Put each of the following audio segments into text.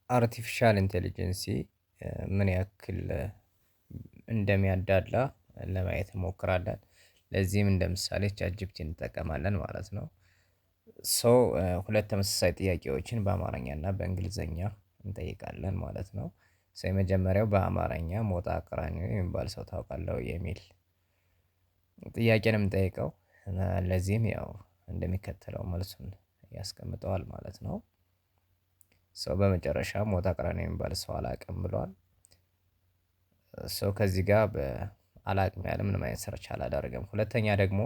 አርቲፊሻል ኢንተለጀንሲ ምን ያክል እንደሚያዳላ ለማየት እንሞክራለን። ለዚህም እንደ ምሳሌ ቻትጂፒቲ እንጠቀማለን ማለት ነው። ሶ ሁለት ተመሳሳይ ጥያቄዎችን በአማርኛ እና በእንግሊዘኛ እንጠይቃለን ማለት ነው። ሶ የመጀመሪያው በአማርኛ ሞጣ ቀራኒዮ የሚባል ሰው ታውቃለህ ወይ የሚል ጥያቄ ነው የምጠይቀው። ለዚህም ያው እንደሚከተለው መልሱን ያስቀምጠዋል ማለት ነው። ሶ በመጨረሻ ሞጣ ቀራኒዮ የሚባል ሰው አላውቅም ብሏል። ሶ ከዚህ ጋር አላውቅም ያለ ምንም አይነት ሰርች አላደርግም። ሁለተኛ ደግሞ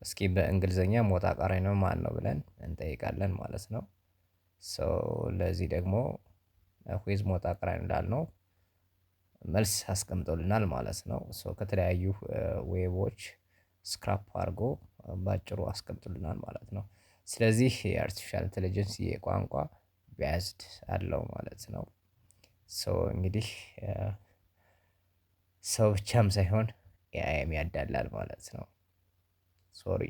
እስኪ በእንግሊዘኛ ሞጣ ቀራኒዮ ማነው ብለን እንጠይቃለን ማለት ነው። ሶ ለዚህ ደግሞ ሁ ኢዝ ሞጣ ቀራኒዮ እንዳልነው መልስ አስቀምጦልናል ማለት ነው። ሶ ከተለያዩ ዌቦች ስክራፕ አድርጎ በአጭሩ አስቀምጦልናል ማለት ነው። ስለዚህ የአርቲፊሻል ኢንተለጀንስ የቋንቋ ቢያዝድ አለው ማለት ነው። ሶ እንግዲህ ሰው ብቻም ሳይሆን ኤአይም ያዳላል ማለት ነው። ሶሪ